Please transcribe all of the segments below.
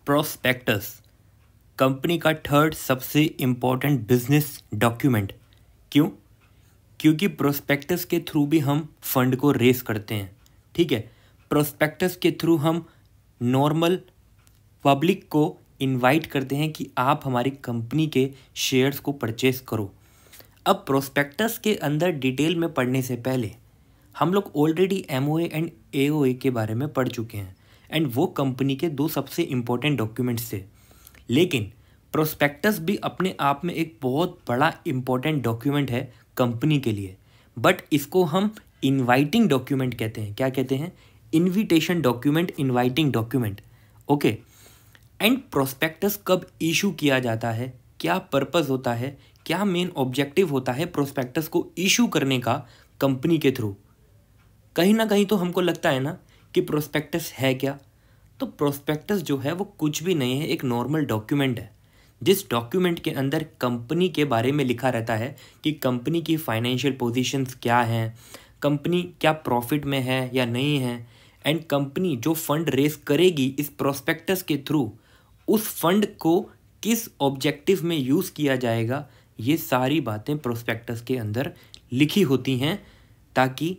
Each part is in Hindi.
प्रोस्पेक्टस कंपनी का थर्ड सबसे इम्पोर्टेंट बिजनेस डॉक्यूमेंट। क्यों? क्योंकि प्रोस्पेक्टस के थ्रू भी हम फंड को रेस करते हैं। ठीक है, प्रोस्पेक्टस के थ्रू हम नॉर्मल पब्लिक को इनवाइट करते हैं कि आप हमारी कंपनी के शेयर्स को परचेस करो। अब प्रोस्पेक्टस के अंदर डिटेल में पढ़ने से पहले हम लोग ऑलरेडी एमओए एंड एओए के बारे में पढ़ चुके हैं एंड वो कंपनी के दो सबसे इम्पोर्टेंट डॉक्यूमेंट्स थे। लेकिन प्रोस्पेक्टस भी अपने आप में एक बहुत बड़ा इम्पोर्टेंट डॉक्यूमेंट है कंपनी के लिए, बट इसको हम इनवाइटिंग डॉक्यूमेंट कहते हैं। क्या कहते हैं? Invitation document, inviting document. Okay, and prospectus कब इशू किया जाता है, क्या पर्पस होता है, क्या मेन ऑब्जेक्टिव होता है प्रोस्पेक्टस को इशू करने का कंपनी के थ्रू? कहीं ना कहीं तो हमको लगता है ना कि प्रोस्पेक्टस है क्या। तो प्रोस्पेक्टस जो है वो कुछ भी नहीं है, एक नॉर्मल डॉक्यूमेंट है जिस डॉक्यूमेंट के अंदर कंपनी के बारे में लिखा रहता है कि कंपनी की फाइनेंशियल पोजीशंस क्या हैं, कंपनी क्या प्रॉफिट में है या नहीं है, एंड कंपनी जो फंड रेस करेगी इस प्रोस्पेक्टस के थ्रू उस फंड को किस ऑब्जेक्टिव में यूज़ किया जाएगा। ये सारी बातें प्रोस्पेक्टस के अंदर लिखी होती हैं ताकि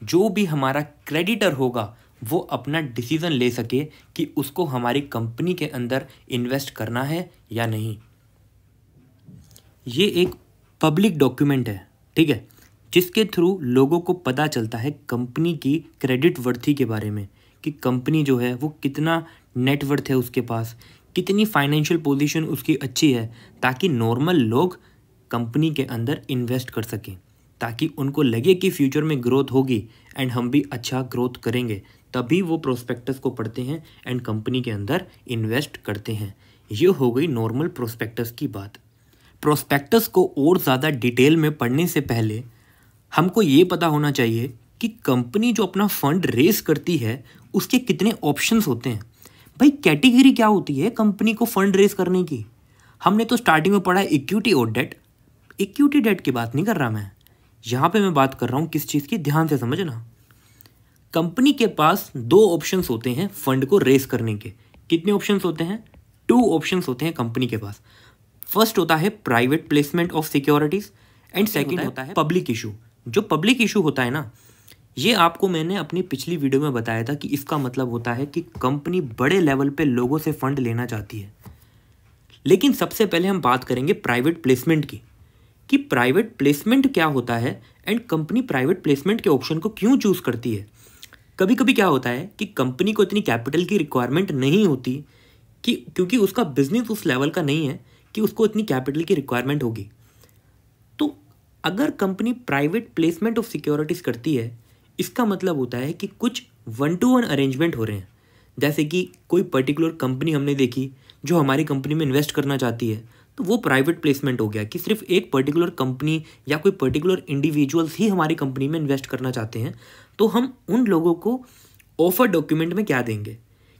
जो भी हमारा क्रेडिटर होगा वो अपना डिसीज़न ले सके कि उसको हमारी कंपनी के अंदर इन्वेस्ट करना है या नहीं। ये एक पब्लिक डॉक्यूमेंट है, ठीक है, जिसके थ्रू लोगों को पता चलता है कंपनी की क्रेडिट वर्थी के बारे में कि कंपनी जो है वो कितना नेटवर्थ है उसके पास, कितनी फाइनेंशियल पोजीशन उसकी अच्छी है, ताकि नॉर्मल लोग कंपनी के अंदर इन्वेस्ट कर सकें, ताकि उनको लगे कि फ्यूचर में ग्रोथ होगी एंड हम भी अच्छा ग्रोथ करेंगे, तभी वो प्रोस्पेक्टस को पढ़ते हैं एंड कंपनी के अंदर इन्वेस्ट करते हैं। ये हो गई नॉर्मल प्रोस्पेक्टस की बात। प्रोस्पेक्टस को और ज़्यादा डिटेल में पढ़ने से पहले हमको ये पता होना चाहिए कि कंपनी जो अपना फंड रेस करती है उसके कितने ऑप्शंस होते हैं। भाई, कैटेगरी क्या होती है कंपनी को फंड रेस करने की? हमने तो स्टार्टिंग में पढ़ा है इक्विटी और डेट। इक्विटी डेट की बात नहीं कर रहा मैं, यहाँ पे मैं बात कर रहा हूँ किस चीज़ की, ध्यान से समझना। कंपनी के पास दो ऑप्शंस होते हैं फंड को रेस करने के। कितने ऑप्शंस होते हैं? 2 ऑप्शंस होते हैं कंपनी के पास। फर्स्ट होता है private placement of securities and second होता है पब्लिक इशू। जो पब्लिक इशू होता है ना, ये आपको मैंने अपनी पिछली वीडियो में बताया था कि इसका मतलब होता है कि कंपनी बड़े लेवल पे लोगों से फंड लेना चाहती है। लेकिन सबसे पहले हम बात करेंगे प्राइवेट प्लेसमेंट की, कि प्राइवेट प्लेसमेंट क्या होता है एंड कंपनी प्राइवेट प्लेसमेंट के ऑप्शन को क्यों चूज करती है। कभी कभी क्या होता है कि कंपनी को इतनी कैपिटल की रिक्वायरमेंट नहीं होती कि क्योंकि उसका बिजनेस उस लेवल का नहीं है कि उसको इतनी कैपिटल की रिक्वायरमेंट होगी। तो अगर company private placement of securities करती है, इसका मतलब होता है कि कुछ 1-to-1 अरेंजमेंट हो रहे हैं। जैसे कि कोई पर्टिकुलर कंपनी हमने देखी जो हमारी कंपनी में इन्वेस्ट करना चाहती है, तो वो प्राइवेट प्लेसमेंट हो गया कि सिर्फ एक पर्टिकुलर कंपनी या कोई पर्टिकुलर इंडिविजुअल्स ही हमारी कंपनी में इन्वेस्ट करना चाहते हैं। तो हम उन लोगों को ऑफर डॉक्यूमेंट में क्या देंगे,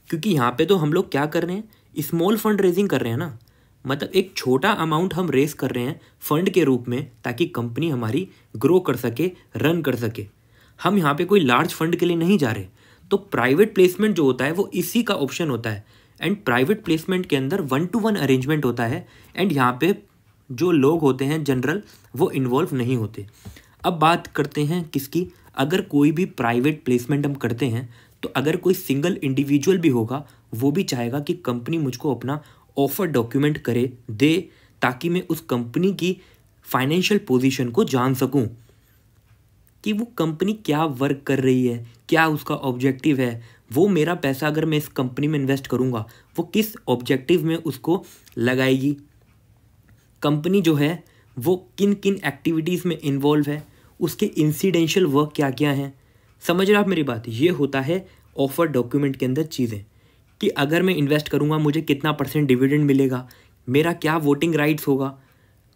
क्योंकि यहाँ पे तो हम लोग क्या कर रहे हैं, स्मॉल फंड रेजिंग कर रहे हैं ना, मतलब एक छोटा अमाउंट हम रेस कर रहे हैं फंड के रूप में ताकि कंपनी हमारी ग्रो कर सके, रन कर सके। हम यहाँ पे कोई लार्ज फंड के लिए नहीं जा रहे। तो प्राइवेट प्लेसमेंट जो होता है वो इसी का ऑप्शन होता है एंड प्राइवेट प्लेसमेंट के अंदर 1-to-1 अरेंजमेंट होता है एंड यहाँ पे जो लोग होते हैं जनरल वो इन्वॉल्व नहीं होते। अब बात करते हैं किसकी? अगर कोई भी प्राइवेट प्लेसमेंट हम करते हैं तो अगर कोई सिंगल इंडिविजुअल भी होगा वो भी चाहेगा कि कंपनी मुझको अपना ऑफर डॉक्यूमेंट करे दे, ताकि मैं उस कंपनी की फाइनेंशियल पोजीशन को जान सकूं कि वो कंपनी क्या वर्क कर रही है, क्या उसका ऑब्जेक्टिव है, वो मेरा पैसा अगर मैं इस कंपनी में इन्वेस्ट करूंगा वो किस ऑब्जेक्टिव में उसको लगाएगी, कंपनी जो है वो किन किन एक्टिविटीज़ में इन्वॉल्व है, उसके इंसिडेंशियल वर्क क्या क्या हैं। समझ रहे आप मेरी बात? ये होता है ऑफर डॉक्यूमेंट के अंदर चीज़ें कि अगर मैं इन्वेस्ट करूंगा मुझे कितना % डिविडेंड मिलेगा, मेरा क्या वोटिंग राइट्स होगा,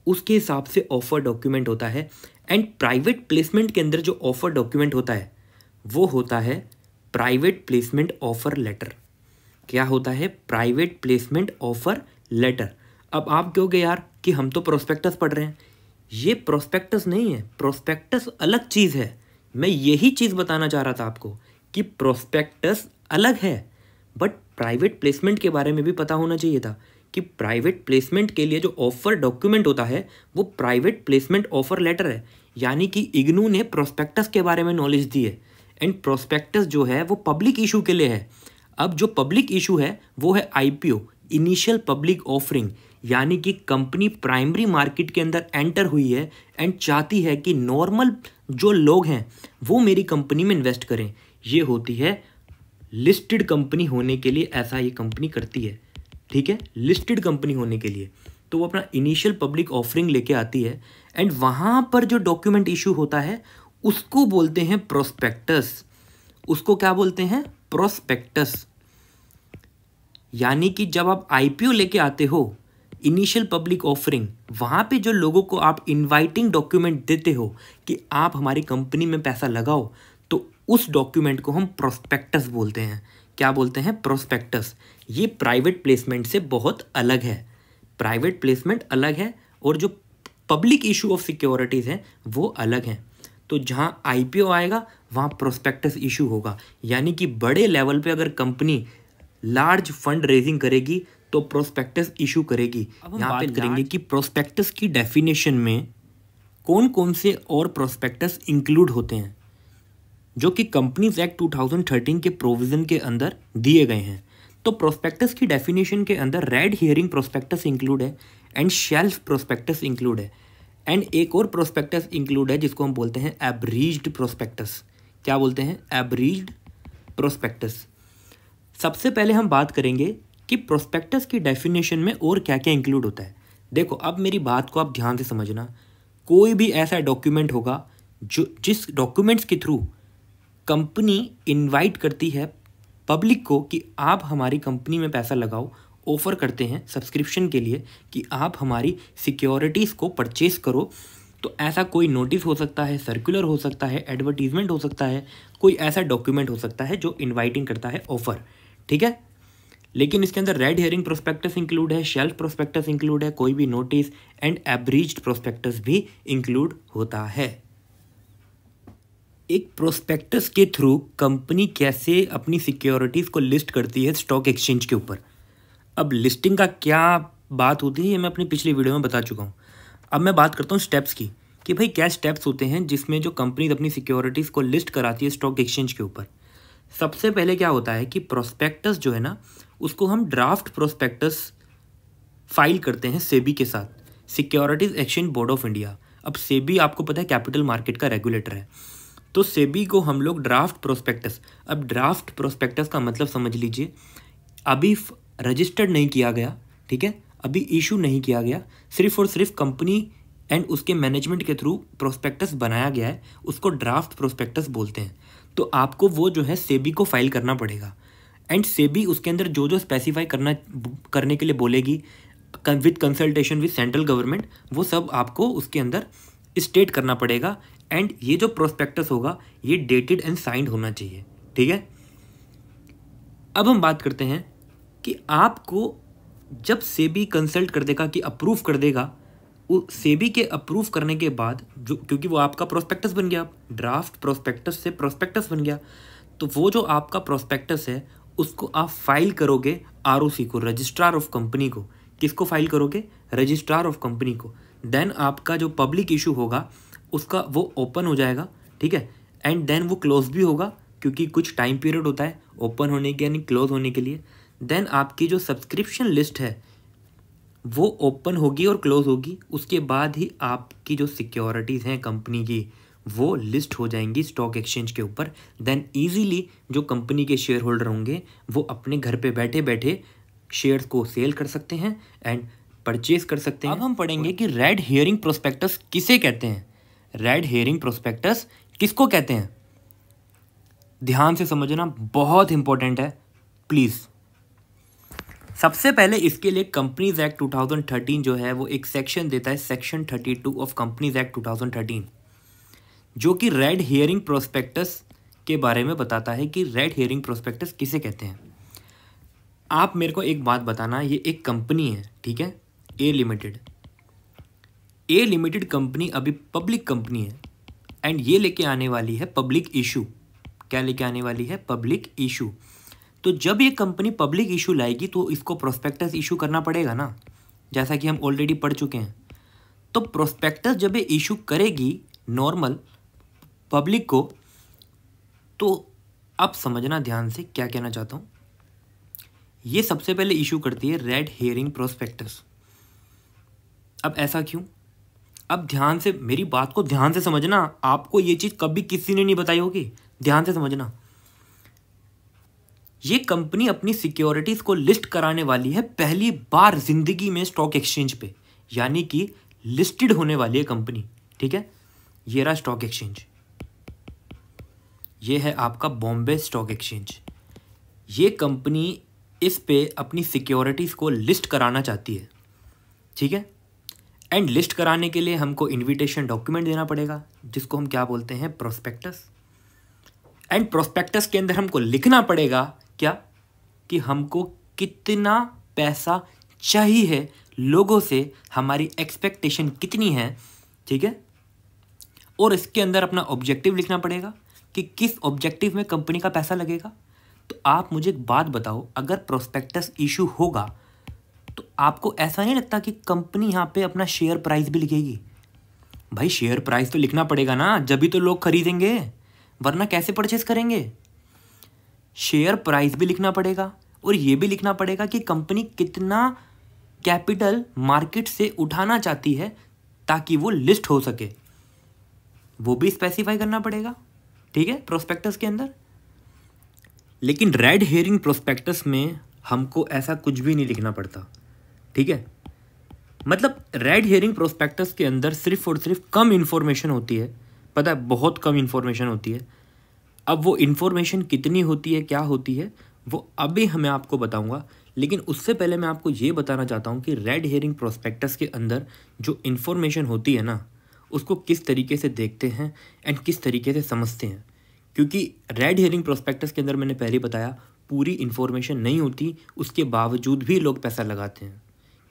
उसके हिसाब से ऑफर डॉक्यूमेंट होता है। एंड प्राइवेट प्लेसमेंट के अंदर जो ऑफर डॉक्यूमेंट होता है वो होता है प्राइवेट प्लेसमेंट ऑफर लेटर। क्या होता है? Private placement offer letter. अब आप कहोगे यार कि हम तो प्रोस्पेक्टस पढ़ रहे हैं। ये प्रोस्पेक्टस नहीं है, प्रोस्पेक्टस अलग चीज़ है। मैं यही चीज़ बताना चाह रहा था आपको कि प्रोस्पेक्टस अलग है, बट प्राइवेट प्लेसमेंट के बारे में भी पता होना चाहिए था कि प्राइवेट प्लेसमेंट के लिए जो ऑफर डॉक्यूमेंट होता है वो प्राइवेट प्लेसमेंट ऑफर लेटर है। यानी कि इग्नू ने प्रोस्पेक्टस के बारे में नॉलेज दी है, एंड प्रोस्पेक्टस जो है वो पब्लिक इशू के लिए है। अब जो पब्लिक इशू है वो है आईपीओ, इनिशियल पब्लिक ऑफरिंग, यानी कि कंपनी प्राइमरी मार्केट के अंदर एंटर हुई है एंड चाहती है कि नॉर्मल जो लोग हैं वो मेरी कंपनी में इन्वेस्ट करें। ये होती है लिस्टेड कंपनी होने के लिए, ऐसा ये कंपनी करती है, ठीक है, लिस्टेड कंपनी होने के लिए। तो वो अपना इनिशियल पब्लिक ऑफरिंग लेके आती है, एंड वहाँ पर जो डॉक्यूमेंट इशू होता है उसको बोलते हैं प्रोस्पेक्टस। उसको क्या बोलते हैं? प्रोस्पेक्टस। यानी कि जब आप आईपीओ लेके आते हो, इनिशियल पब्लिक ऑफरिंग, वहाँ पे जो लोगों को आप इनवाइटिंग डॉक्यूमेंट देते हो कि आप हमारी कंपनी में पैसा लगाओ, तो उस डॉक्यूमेंट को हम प्रोस्पेक्टस बोलते हैं। क्या बोलते हैं? प्रोस्पेक्टस। ये प्राइवेट प्लेसमेंट से बहुत अलग है। प्राइवेट प्लेसमेंट अलग है और जो पब्लिक इशू ऑफ सिक्योरिटीज़ हैं वो अलग हैं। तो जहाँ आईपीओ आएगा वहाँ प्रोस्पेक्टस इशू होगा। यानी कि बड़े लेवल पे अगर कंपनी लार्ज फंड रेजिंग करेगी तो प्रोस्पेक्टस इशू करेगी। अब यहाँ पे करेंगे कि प्रोस्पेक्टस की डेफिनेशन में कौन कौन से और प्रोस्पेक्टस इंक्लूड होते हैं जो कि कंपनीज एक्ट 2013 के प्रोविज़न के अंदर दिए गए हैं। तो प्रोस्पेक्टस की डेफिनेशन के अंदर रेड हियरिंग प्रोस्पेक्टस इंक्लूड है एंड शेल्फ प्रोस्पेक्टस इंक्लूड है, एंड एक और प्रोस्पेक्टस इंक्लूड है जिसको हम बोलते हैं एब्रीज्ड प्रोस्पेक्टस। क्या बोलते हैं? Abridged prospectus. सबसे पहले हम बात करेंगे कि प्रोस्पेक्टस की डेफिनेशन में और क्या क्या इंक्लूड होता है। देखो, अब मेरी बात को आप ध्यान से समझना। कोई भी ऐसा डॉक्यूमेंट होगा जो जिस डॉक्यूमेंट्स के थ्रू कंपनी इनवाइट करती है पब्लिक को कि आप हमारी कंपनी में पैसा लगाओ, ऑफ़र करते हैं सब्सक्रिप्शन के लिए कि आप हमारी सिक्योरिटीज़ को परचेस करो, तो ऐसा कोई नोटिस हो सकता है, सर्कुलर हो सकता है, एडवर्टीजमेंट हो सकता है, कोई ऐसा डॉक्यूमेंट हो सकता है जो इनवाइटिंग करता है ऑफ़र, ठीक है। लेकिन इसके अंदर रेड हियरिंग प्रोस्पेक्टस इंक्लूड है, शेल्फ प्रोस्पेक्टस इंक्लूड है, कोई भी नोटिस, एंड एब्रीज्ड प्रोस्पेक्टस भी इंक्लूड होता है। एक प्रोस्पेक्टस के थ्रू कंपनी कैसे अपनी सिक्योरिटीज़ को लिस्ट करती है स्टॉक एक्सचेंज के ऊपर। अब लिस्टिंग का क्या बात होती है ये मैं अपनी पिछली वीडियो में बता चुका हूँ। अब मैं बात करता हूँ स्टेप्स की कि भाई क्या स्टेप्स होते हैं जिसमें जो कंपनी अपनी सिक्योरिटीज़ को लिस्ट कराती है स्टॉक एक्सचेंज के ऊपर। सबसे पहले क्या होता है कि प्रोस्पेक्टस जो है ना, उसको हम ड्राफ्ट प्रोस्पेक्टस फाइल करते हैं सेबी के साथ, securities exchange board of India. अब सेबी आपको पता है कैपिटल मार्केट का रेगुलेटर है, तो सेबी को हम लोग ड्राफ्ट प्रोस्पेक्टस, अब ड्राफ्ट प्रोस्पेक्टस का मतलब समझ लीजिए, अभी रजिस्टर्ड नहीं किया गया, ठीक है, अभी इशू नहीं किया गया, सिर्फ और सिर्फ कंपनी एंड उसके मैनेजमेंट के थ्रू प्रोस्पेक्टस बनाया गया है, उसको ड्राफ्ट प्रोस्पेक्टस बोलते हैं। तो आपको वो जो है सेबी को फाइल करना पड़ेगा, एंड सेबी उसके अंदर जो जो स्पेसिफाई करने के लिए बोलेगी with consultation with central government, वो सब आपको उसके अंदर स्टेट करना पड़ेगा। एंड ये जो प्रोस्पेक्टस होगा ये डेटेड एंड साइंड होना चाहिए, ठीक है। अब हम बात करते हैं कि आपको जब सेबी कंसल्ट कर देगा कि अप्रूव कर देगा, वो सेबी के अप्रूव करने के बाद जो, क्योंकि वो आपका प्रोस्पेक्टस बन गया, ड्राफ्ट प्रोस्पेक्टस से प्रोस्पेक्टस बन गया, तो वो जो आपका प्रोस्पेक्टस है उसको आप फाइल करोगे आरओसी को, रजिस्ट्रार ऑफ कंपनी को। किसको फाइल करोगे? रजिस्ट्रार ऑफ कंपनी को। देन आपका जो पब्लिक इशू होगा उसका वो ओपन हो जाएगा, ठीक है, एंड देन वो क्लोज भी होगा क्योंकि कुछ टाइम पीरियड होता है ओपन होने के यानी क्लोज होने के लिए। देन आपकी जो सब्सक्रिप्शन लिस्ट है वो ओपन होगी और क्लोज होगी, उसके बाद ही आपकी जो सिक्योरिटीज़ हैं कंपनी की वो लिस्ट हो जाएंगी स्टॉक एक्सचेंज के ऊपर। देन ईजीली जो कंपनी के शेयर होल्डर होंगे वो अपने घर पे बैठे बैठे शेयर्स को सेल कर सकते हैं एंड परचेज कर सकते हैं। अब हम पढ़ेंगे कि रेड हियरिंग प्रोस्पेक्टस किसे कहते हैं। रेड हियरिंग प्रोस्पेक्टस किसको कहते हैं? ध्यान से समझना, बहुत इंपॉर्टेंट है प्लीज़। सबसे पहले इसके लिए कंपनीज एक्ट 2013 जो है वो एक सेक्शन देता है, सेक्शन 32 ऑफ कंपनीज एक्ट 2013, जो कि रेड हियरिंग प्रोस्पेक्टस के बारे में बताता है कि रेड हियरिंग प्रोस्पेक्टस किसे कहते हैं। आप मेरे को एक बात बताना, ये एक कंपनी है, ठीक है, ए लिमिटेड कंपनी अभी पब्लिक कंपनी है एंड ये लेके आने वाली है पब्लिक इशू। क्या लेके आने वाली है? Public issue. तो जब ये कंपनी पब्लिक इशू लाएगी तो इसको प्रोस्पेक्टस इशू करना पड़ेगा ना, जैसा कि हम ऑलरेडी पढ़ चुके हैं। तो प्रोस्पेक्टस जब ये इशू करेगी नॉर्मल पब्लिक को, तो अब समझना ध्यान से क्या कहना चाहता हूँ। ये सबसे पहले इशू करती है रेड हेयरिंग प्रोस्पेक्टस। अब ऐसा क्यों? अब ध्यान से मेरी बात को ध्यान से समझना, आपको ये चीज़ कभी किसी ने नहीं बताई होगी, ध्यान से समझना। ये कंपनी अपनी सिक्योरिटीज़ को लिस्ट कराने वाली है पहली बार जिंदगी में स्टॉक एक्सचेंज पे, यानी कि लिस्टेड होने वाली है कंपनी, ठीक है। ये रहा स्टॉक एक्सचेंज, ये है आपका बॉम्बे स्टॉक एक्सचेंज। ये कंपनी इस पे अपनी सिक्योरिटीज़ को लिस्ट कराना चाहती है, ठीक है। एंड लिस्ट कराने के लिए हमको इनविटेशन डॉक्यूमेंट देना पड़ेगा, जिसको हम क्या बोलते हैं, प्रोस्पेक्टस। एंड प्रोस्पेक्टस के अंदर हमको लिखना पड़ेगा क्या, कि हमको कितना पैसा चाहिए, लोगों से हमारी एक्सपेक्टेशन कितनी है, ठीक है। और इसके अंदर अपना ऑब्जेक्टिव लिखना पड़ेगा कि किस ऑब्जेक्टिव में कंपनी का पैसा लगेगा। तो आप मुझे एक बात बताओ, अगर प्रोस्पेक्टस इशू होगा तो आपको ऐसा नहीं लगता कि कंपनी यहाँ पे अपना शेयर प्राइस भी लिखेगी? भाई शेयर प्राइस तो लिखना पड़ेगा ना, जब भी तो लोग खरीदेंगे, वरना कैसे परचेस करेंगे। शेयर प्राइस भी लिखना पड़ेगा और ये भी लिखना पड़ेगा कि कंपनी कितना कैपिटल मार्केट से उठाना चाहती है ताकि वो लिस्ट हो सके, वो भी स्पेसिफाई करना पड़ेगा, ठीक है, प्रोस्पेक्टस के अंदर। लेकिन रेड हेयरिंग प्रोस्पेक्टस में हमको ऐसा कुछ भी नहीं लिखना पड़ता, ठीक है। मतलब रेड हेयरिंग प्रोस्पेक्टस के अंदर सिर्फ और सिर्फ कम इन्फॉर्मेशन होती है, पता है, बहुत कम इन्फॉर्मेशन होती है। अब वो इन्फॉर्मेशन कितनी होती है, क्या होती है, वो अभी मैं आपको बताऊंगा। लेकिन उससे पहले मैं आपको ये बताना चाहता हूँ कि रेड हेयरिंग प्रोस्पेक्टस के अंदर जो इन्फॉर्मेशन होती है ना, उसको किस तरीके से देखते हैं एंड किस तरीके से समझते हैं। क्योंकि रेड हेयरिंग प्रोस्पेक्टस के अंदर मैंने पहले बताया पूरी इन्फॉर्मेशन नहीं होती, उसके बावजूद भी लोग पैसा लगाते हैं।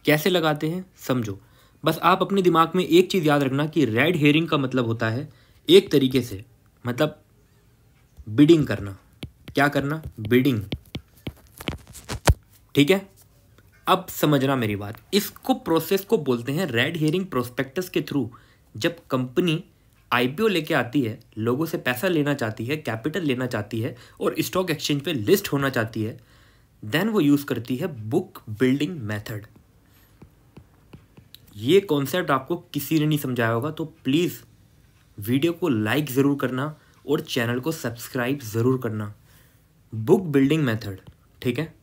कैसे लगाते हैं समझो। बस आप अपने दिमाग में एक चीज़ याद रखना कि रेड हेयरिंग का मतलब होता है एक तरीके से, मतलब बिडिंग करना। क्या करना? बिडिंग, ठीक है। अब समझना मेरी बात, इसको प्रोसेस को बोलते हैं रेड हेयरिंग प्रोस्पेक्टस के थ्रू जब कंपनी आईपीओ लेके आती है, लोगों से पैसा लेना चाहती है, कैपिटल लेना चाहती है और स्टॉक एक्सचेंज पे लिस्ट होना चाहती है, देन वो यूज़ करती है बुक बिल्डिंग मेथड। ये कॉन्सेप्ट आपको किसी ने नहीं समझाया होगा, तो प्लीज़ वीडियो को लाइक ज़रूर करना और चैनल को सब्सक्राइब ज़रूर करना। बुक बिल्डिंग मेथड, ठीक है।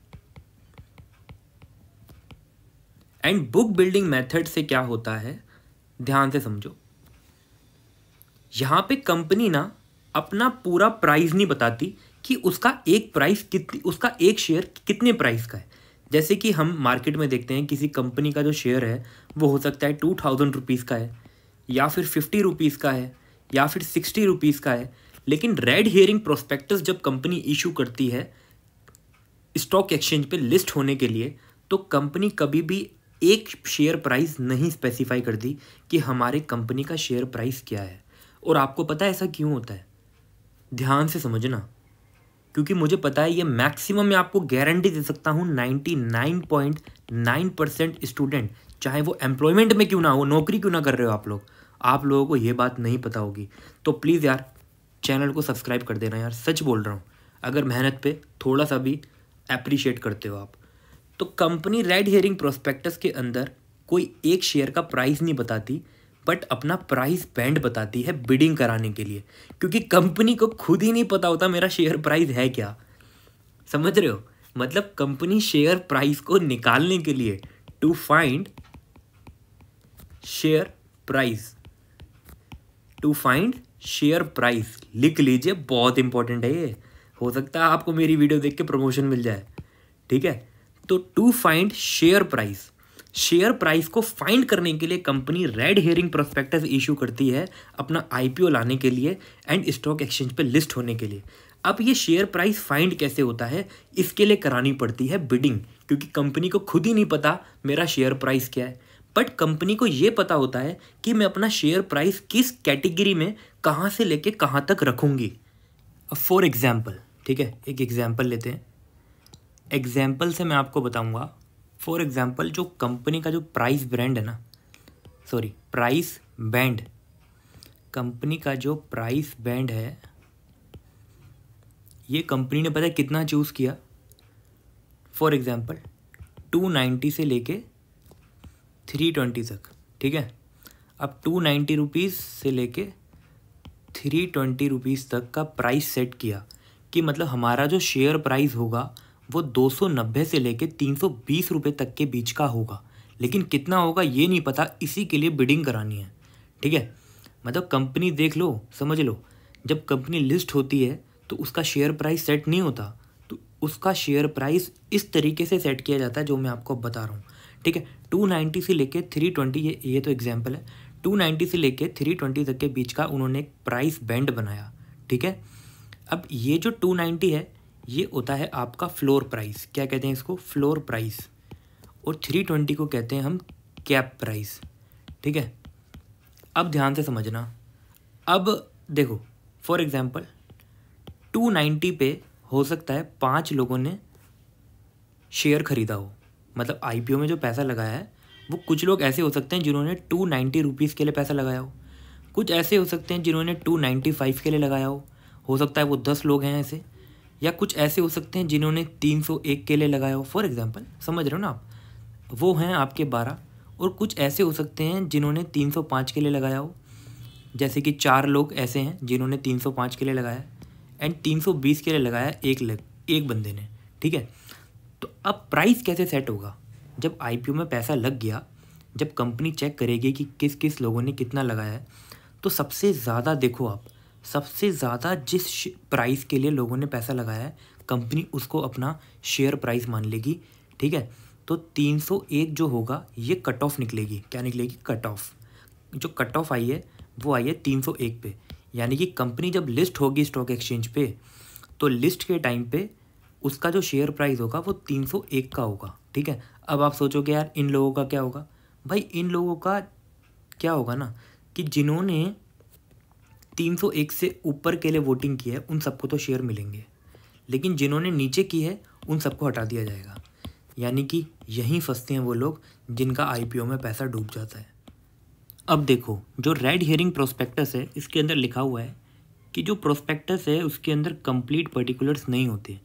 एंड बुक बिल्डिंग मेथड से क्या होता है, ध्यान से समझो। यहाँ पे कंपनी ना अपना पूरा प्राइस नहीं बताती कि उसका एक प्राइस कितनी, उसका एक शेयर कितने प्राइस का है। जैसे कि हम मार्केट में देखते हैं किसी कंपनी का जो शेयर है वो हो सकता है 2000 रुपीज़ का है, या फिर 50 रुपीज़ का है, या फिर 60 रुपीज़ का है। लेकिन रेड हेयरिंग प्रोस्पेक्टस जब कंपनी इशू करती है स्टॉक एक्सचेंज पे लिस्ट होने के लिए, तो कंपनी कभी भी एक शेयर प्राइस नहीं स्पेसिफाई करती कि हमारे कंपनी का शेयर प्राइस क्या है। और आपको पता है ऐसा क्यों होता है? ध्यान से समझना, क्योंकि मुझे पता है ये मैक्सिमम मैं आपको गारंटी दे सकता हूँ 99.9% स्टूडेंट, चाहे वो एम्प्लॉयमेंट में क्यों ना हो, नौकरी क्यों ना कर रहे हो आप लोगों को ये बात नहीं पता होगी। तो प्लीज़ यार चैनल को सब्सक्राइब कर देना यार, सच बोल रहा हूँ, अगर मेहनत पे थोड़ा सा भी अप्रिशिएट करते हो आप। तो कंपनी रेड हेयरिंग प्रोस्पेक्टस के अंदर कोई एक शेयर का प्राइस नहीं बताती, बट अपना प्राइस बैंड बताती है बिडिंग कराने के लिए, क्योंकि कंपनी को खुद ही नहीं पता होता मेरा शेयर प्राइस है क्या। समझ रहे हो? मतलब कंपनी शेयर प्राइस को निकालने के लिए, to find share price, to find share price, लिख लीजिए, बहुत इंपॉर्टेंट है ये। हो सकता है आपको मेरी वीडियो देख के प्रमोशन मिल जाए, ठीक है। तो to find share price, share price को फाइंड करने के लिए company red herring prospectus issue करती है अपना आईपीओ लाने के लिए एंड स्टॉक एक्सचेंज पे लिस्ट होने के लिए। अब ये शेयर प्राइस फाइंड कैसे होता है, इसके लिए करानी पड़ती है बिडिंग, क्योंकि कंपनी को खुद ही नहीं पता मेरा शेयर प्राइस क्या है, बट कंपनी को ये पता होता है कि मैं अपना शेयर प्राइस किस कैटेगरी में कहाँ से लेके कहाँ तक रखूँगी। फॉर एग्जाम्पल, ठीक है, एक एग्जाम्पल लेते हैं। एग्जाम्पल से मैं आपको बताऊंगा। फॉर एग्जाम्पल जो कंपनी का जो प्राइस ब्रांड है ना, सॉरी प्राइस बैंड, कंपनी का जो प्राइस बैंड है, ये कंपनी ने पता है कितना चूज़ किया। फॉर एग्जाम्पल 290 से लेके 320 तक, ठीक है। अब 290 रुपीज़ से लेके 320 रुपीज़ तक का प्राइस सेट किया कि मतलब हमारा जो शेयर प्राइस होगा वो 290 से लेके 320 रुपये तक के बीच का होगा। लेकिन कितना होगा ये नहीं पता, इसी के लिए बिडिंग करानी है, ठीक है। मतलब कंपनी देख लो, समझ लो, जब कंपनी लिस्ट होती है तो उसका शेयर प्राइस सेट नहीं होता, तो उसका शेयर प्राइस इस तरीके से सेट किया जाता है जो मैं आपको बता रहा हूँ, ठीक है। 290 से लेके 320, ये तो एग्जाम्पल है। 290 से लेके 320 तक के बीच का उन्होंने एक प्राइस बैंड बनाया, ठीक है। अब ये जो 290 है ये होता है आपका फ्लोर प्राइस, क्या कहते हैं इसको, फ्लोर प्राइस। और 320 को कहते हैं हम कैप प्राइस, ठीक है। अब ध्यान से समझना। अब देखो फॉर एग्जांपल 290 पे हो सकता है 5 लोगों ने शेयर खरीदा हो, मतलब आईपीओ में जो पैसा लगाया है वो कुछ लोग ऐसे हो सकते हैं जिन्होंने 290 रुपीज़ के लिए पैसा लगाया हो, कुछ ऐसे हो सकते हैं जिन्होंने 295 के लिए लगाया हो सकता है वो 10 लोग हैं ऐसे, या कुछ ऐसे हो सकते हैं जिन्होंने 301 के लिए लगाया हो, फॉर एग्जांपल, समझ रहे हो ना आप, वो हैं आपके 12। और कुछ ऐसे हो सकते हैं जिन्होंने 305 के लिए लगाया हो, जैसे कि 4 लोग ऐसे हैं जिन्होंने 305 के लिए लगाया एंड 320 के लिए लगाया एक बंदे ने, ठीक है। तो अब प्राइस कैसे सेट होगा, जब आईपीओ में पैसा लग गया, जब कंपनी चेक करेगी कि किस किस लोगों ने कितना लगाया है, तो सबसे ज़्यादा देखो आप, सबसे ज़्यादा जिस प्राइस के लिए लोगों ने पैसा लगाया है कंपनी उसको अपना शेयर प्राइस मान लेगी, ठीक है। तो 301 जो होगा ये कट ऑफ निकलेगी, क्या निकलेगी, कट ऑफ। जो कट ऑफ आई है वो आई है 301 पे, यानी कि कंपनी जब लिस्ट होगी स्टॉक एक्सचेंज पे तो लिस्ट के टाइम पे उसका जो शेयर प्राइस होगा वो 301 का होगा, ठीक है। अब आप सोचोगे यार इन लोगों का क्या होगा, भाई इन लोगों का क्या होगा ना कि जिन्होंने 301 से ऊपर के लिए वोटिंग की है उन सबको तो शेयर मिलेंगे, लेकिन जिन्होंने नीचे की है उन सबको हटा दिया जाएगा। यानी कि यहीं फंसते हैं वो लोग जिनका आईपीओ में पैसा डूब जाता है। अब देखो जो रेड हेयरिंग प्रोस्पेक्टस है इसके अंदर लिखा हुआ है कि जो प्रोस्पेक्टस है उसके अंदर कंप्लीट पर्टिकुलर्स नहीं होते,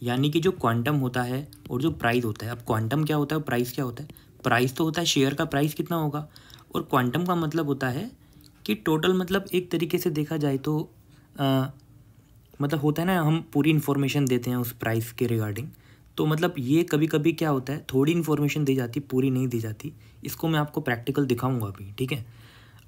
यानी कि जो क्वांटम होता है और जो प्राइस होता है। अब क्वांटम क्या होता है, प्राइस क्या होता है, प्राइस तो होता है शेयर का प्राइस कितना होगा, और क्वांटम का मतलब होता है कि टोटल, मतलब एक तरीके से देखा जाए तो मतलब होता है ना, हम पूरी इन्फॉर्मेशन देते हैं उस प्राइस के रिगार्डिंग, तो मतलब ये कभी कभी क्या होता है थोड़ी इन्फॉर्मेशन दी जाती, पूरी नहीं दी जाती। इसको मैं आपको प्रैक्टिकल दिखाऊंगा अभी, ठीक है।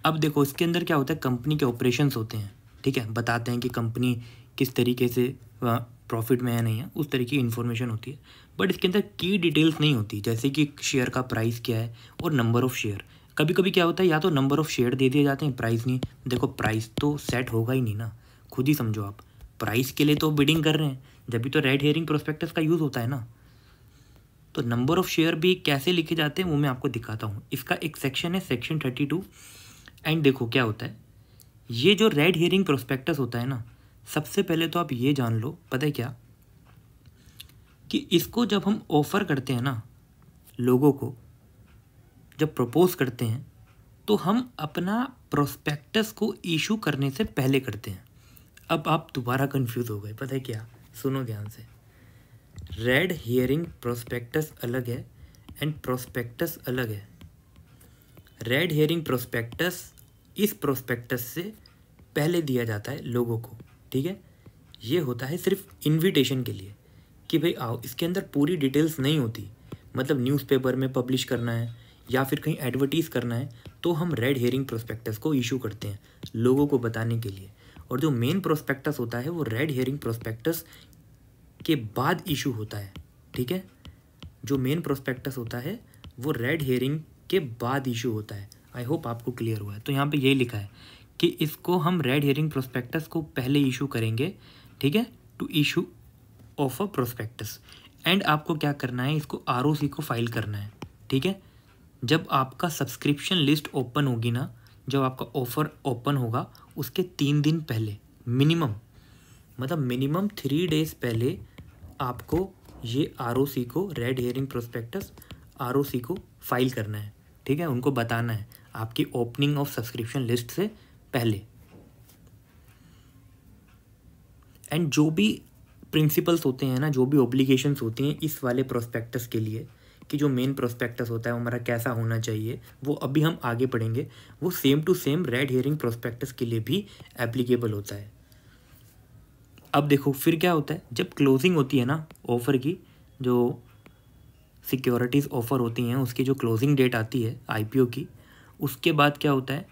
अब देखो इसके अंदर क्या होता है, कंपनी के ऑपरेशंस होते हैं, ठीक है, बताते हैं कि कंपनी किस तरीके से प्रॉफिट में है नहीं है, उस तरीके की इन्फॉर्मेशन होती है। बट इसके अंदर की डिटेल्स नहीं होती, जैसे कि शेयर का प्राइस क्या है और नंबर ऑफ़ शेयर। कभी कभी क्या होता है या तो नंबर ऑफ़ शेयर दे दिए जाते हैं, प्राइस नहीं। देखो प्राइस तो सेट होगा ही नहीं ना, खुद ही समझो आप, प्राइस के लिए तो बिडिंग कर रहे हैं, जब भी तो रेड हेयरिंग प्रोस्पेक्टस का यूज़ होता है ना। तो नंबर ऑफ़ शेयर भी कैसे लिखे जाते हैं वो मैं आपको दिखाता हूँ। इसका एक सेक्शन है सेक्शन 32। एंड देखो क्या होता है, ये जो रेड हेयरिंग प्रोस्पेक्टस होता है ना, सबसे पहले तो आप ये जान लो, पता है क्या, कि इसको जब हम ऑफ़र करते हैं ना लोगों को, जब प्रपोज करते हैं तो हम अपना प्रोस्पेक्टस को इशू करने से पहले करते हैं। अब आप दोबारा कंफ्यूज हो गए, पता है क्या, सुनो ध्यान से। रेड हियरिंग प्रोस्पेक्टस अलग है एंड प्रोस्पेक्टस अलग है। रेड हियरिंग प्रोस्पेक्टस इस प्रोस्पेक्टस से पहले दिया जाता है लोगों को, ठीक है। ये होता है सिर्फ इनविटेशन के लिए कि भाई आओ, इसके अंदर पूरी डिटेल्स नहीं होती। मतलब न्यूज़पेपर में पब्लिश करना है या फिर कहीं एडवर्टीज़ करना है तो हम रेड हेयरिंग प्रोस्पेक्टस को इशू करते हैं लोगों को बताने के लिए। और जो मेन प्रोस्पेक्टस होता है वो रेड हेयरिंग प्रोस्पेक्टस के बाद इशू होता है, ठीक है। जो मेन प्रोस्पेक्टस होता है वो रेड हेयरिंग के बाद इशू होता है। आई होप आपको क्लियर हुआ है। तो यहाँ पे यही लिखा है कि इसको हम रेड हेयरिंग प्रोस्पेक्टस को पहले इशू करेंगे, ठीक है, to issue of a prospectus. And आपको क्या करना है, इसको ROC को फाइल करना है, ठीक है। जब आपका सब्सक्रिप्शन लिस्ट ओपन होगी ना, जब आपका ऑफ़र ओपन होगा उसके 3 दिन पहले मिनिमम, मतलब मिनिमम 3 डेज़ पहले आपको ये ROC को, रेड हेयरिंग प्रोस्पेक्टस ROC को फाइल करना है, ठीक है, उनको बताना है आपकी ओपनिंग ऑफ सब्सक्रिप्शन लिस्ट से पहले। एंड जो भी प्रिंसिपल्स होते हैं ना, जो भी ऑब्लिगेशंस होती हैं इस वाले प्रोस्पेक्टस के लिए, कि जो मेन प्रोस्पेक्टस होता है वो हमारा कैसा होना चाहिए, वो अभी हम आगे पढ़ेंगे, वो same to same red herring prospectus के लिए भी एप्लीकेबल होता है। अब देखो फिर क्या होता है, जब क्लोजिंग होती है ना ऑफ़र की, जो सिक्योरिटीज़ ऑफ़र होती हैं उसकी जो क्लोजिंग डेट आती है IPO की, उसके बाद क्या होता है,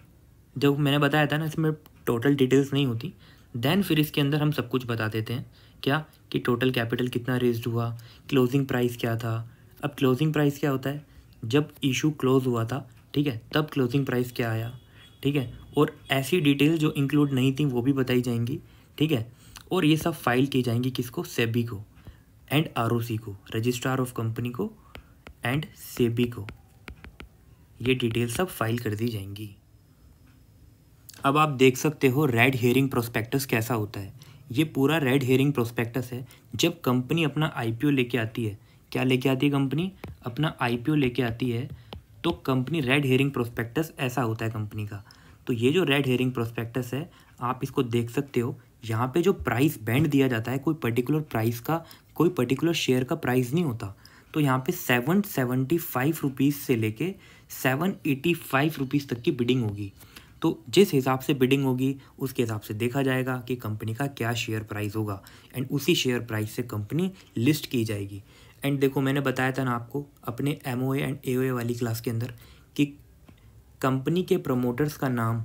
जब मैंने बताया था ना इसमें टोटल डिटेल्स नहीं होती, देन फिर इसके अंदर हम सब कुछ बता देते हैं, क्या कि टोटल कैपिटल कितना रेज्ड हुआ, क्लोजिंग प्राइस क्या था। अब क्लोजिंग प्राइस क्या होता है, जब इशू क्लोज हुआ था, ठीक है, तब क्लोजिंग प्राइस क्या आया, ठीक है, और ऐसी डिटेल जो इंक्लूड नहीं थी वो भी बताई जाएंगी, ठीक है, और ये सब फाइल की जाएंगी किसको, सेबी को एंड ROC को, रजिस्ट्रार ऑफ कंपनी को एंड सेबी को, ये डिटेल सब फाइल कर दी जाएंगी। अब आप देख सकते हो रेड हेयरिंग प्रोस्पेक्टस कैसा होता है। ये पूरा रेड हेयरिंग प्रोस्पेक्टस है। जब कंपनी अपना IPO लेके आती है, क्या लेके आती है कंपनी, अपना IPO लेके आती है, तो कंपनी रेड हेयरिंग प्रोस्पेक्टस ऐसा होता है कंपनी का। तो ये जो रेड हेयरिंग प्रोस्पेक्टस है, आप इसको देख सकते हो, यहाँ पे जो प्राइस बैंड दिया जाता है, कोई पर्टिकुलर प्राइस का, कोई पर्टिकुलर शेयर का प्राइस नहीं होता। तो यहाँ पे 775 रुपीज़ से लेके 785 रुपीज़ तक की बिडिंग होगी। तो जिस हिसाब से बिडिंग होगी उसके हिसाब से देखा जाएगा कि कंपनी का क्या शेयर प्राइस होगा, एंड उसी शेयर प्राइस से कंपनी लिस्ट की जाएगी। एंड देखो मैंने बताया था ना आपको अपने MOA एंड AOA वाली क्लास के अंदर कि कंपनी के प्रमोटर्स का नाम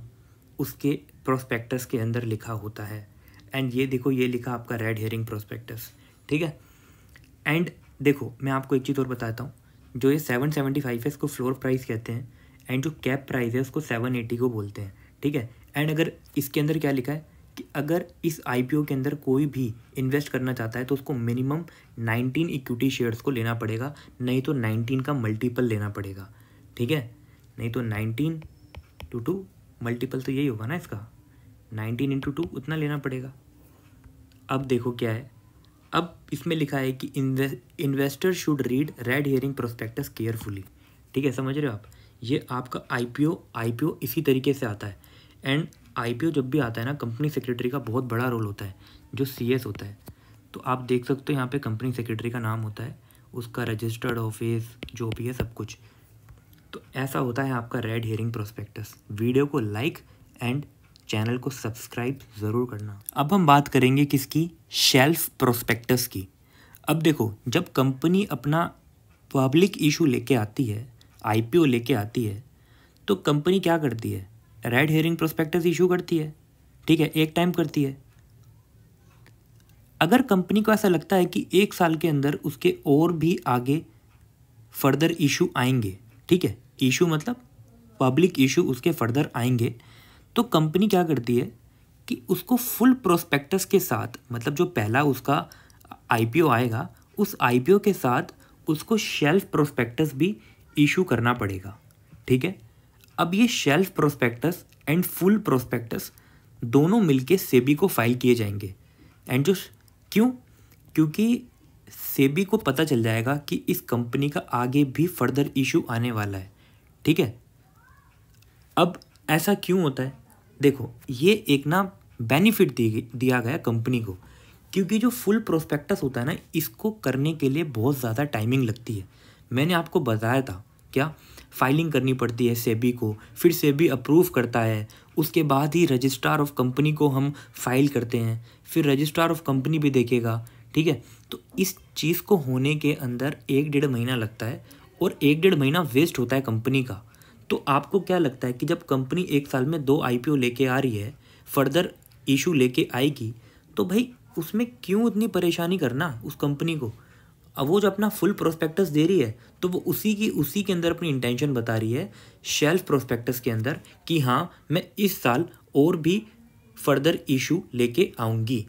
उसके प्रोस्पेक्टस के अंदर लिखा होता है। एंड ये देखो, ये लिखा आपका रेड हेयरिंग प्रोस्पेक्टस, ठीक है। एंड देखो मैं आपको एक चीज़ और बताता हूँ, जो ये 775 है इसको फ्लोर प्राइस कहते हैं, एंड जो कैप प्राइस है उसको 780 को बोलते हैं, ठीक है। एंड अगर इसके अंदर क्या लिखा है कि अगर इस IPO के अंदर कोई भी इन्वेस्ट करना चाहता है तो उसको मिनिमम 19 इक्विटी शेयर्स को लेना पड़ेगा, नहीं तो 19 का मल्टीपल लेना पड़ेगा, ठीक है, नहीं तो 19 × 2 मल्टीपल तो यही होगा ना इसका, 19 × 2 उतना लेना पड़ेगा। अब देखो क्या है, अब इसमें लिखा है कि investor should read red herring prospectus carefully, ठीक है, समझ रहे हो आप। ये आपका IPO इसी तरीके से आता है। एंड IPO जब भी आता है ना, कंपनी सेक्रेटरी का बहुत बड़ा रोल होता है, जो CS होता है। तो आप देख सकते हो यहाँ पे कंपनी सेक्रेटरी का नाम होता है, उसका रजिस्टर्ड ऑफिस जो भी है सब कुछ। तो ऐसा होता है आपका रेड हेयरिंग प्रोस्पेक्टस। वीडियो को लाइक एंड चैनल को सब्सक्राइब ज़रूर करना। अब हम बात करेंगे किसकी, शेल्फ प्रोस्पेक्टस की। अब देखो जब कंपनी अपना पब्लिक इशू लेके आती है, IPO लेके आती है, तो कंपनी क्या करती है, रेड हेयरिंग प्रोस्पेक्टस इशू करती है, ठीक है, एक टाइम करती है। अगर कंपनी को ऐसा लगता है कि 1 साल के अंदर उसके और भी आगे फर्दर इशू आएंगे, ठीक है, इशू मतलब पब्लिक इशू उसके फर्दर आएंगे, तो कंपनी क्या करती है कि उसको फुल प्रोस्पेक्टस के साथ, मतलब जो पहला उसका IPO आएगा उस IPO के साथ उसको शेल्फ प्रोस्पेक्टस भी इशू करना पड़ेगा, ठीक है। अब ये shelf prospectus and full prospectus दोनों मिलके सेबी को फाइल किए जाएंगे। एंड जो क्योंकि सेबी को पता चल जाएगा कि इस कंपनी का आगे भी फर्दर इशू आने वाला है, ठीक है। अब ऐसा क्यों होता है, देखो ये एक ना बेनिफिट दिया गया कंपनी को, क्योंकि जो फुल प्रोस्पेक्टस होता है ना, इसको करने के लिए बहुत ज़्यादा टाइमिंग लगती है। मैंने आपको बताया था क्या, फाइलिंग करनी पड़ती है सेबी को, फिर सेबी अप्रूव करता है, उसके बाद ही रजिस्ट्रार ऑफ कंपनी को हम फाइल करते हैं, फिर रजिस्ट्रार ऑफ कंपनी भी देखेगा, ठीक है। तो इस चीज़ को होने के अंदर 1-1.5 महीना लगता है, और 1-1.5 महीना वेस्ट होता है कंपनी का। तो आपको क्या लगता है कि जब कंपनी 1 साल में 2 IPO लेके आ रही है, फर्दर इशू लेके आएगी, तो भाई उसमें क्यों इतनी परेशानी करना उस कंपनी को। अब वो जो अपना फुल प्रोस्पेक्टस दे रही है, तो वो उसी के अंदर अपनी इंटेंशन बता रही है शेल्फ प्रोस्पेक्टस के अंदर कि हाँ मैं इस साल और भी फर्दर इशू लेके आऊँगी।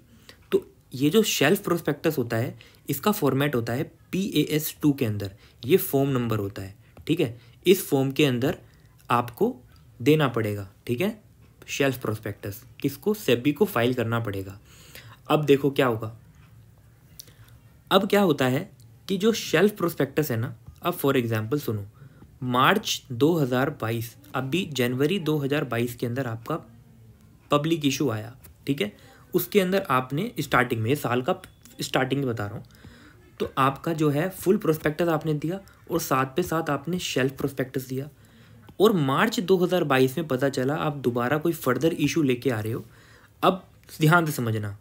तो ये जो शेल्फ प्रोस्पेक्टस होता है, इसका फॉर्मेट होता है PAS 2 के अंदर, ये फॉर्म नंबर होता है, ठीक है। इस फॉर्म के अंदर आपको देना पड़ेगा, ठीक है, शेल्फ प्रोस्पेक्टस किसको, सेबी को फाइल करना पड़ेगा। अब देखो क्या होगा, अब क्या होता है कि जो शेल्फ प्रोस्पेक्टस है ना, अब फॉर एग्जांपल सुनो, मार्च 2022, अभी जनवरी 2022 के अंदर आपका पब्लिक इशू आया, ठीक है। उसके अंदर आपने स्टार्टिंग में, ये साल का स्टार्टिंग में बता रहा हूँ, तो आपका जो है फुल प्रोस्पेक्टस आपने दिया और साथ पे साथ आपने शेल्फ प्रोस्पेक्टस दिया। और मार्च 2022 में पता चला आप दोबारा कोई फर्दर इशू लेके आ रहे हो। अब ध्यान से समझना,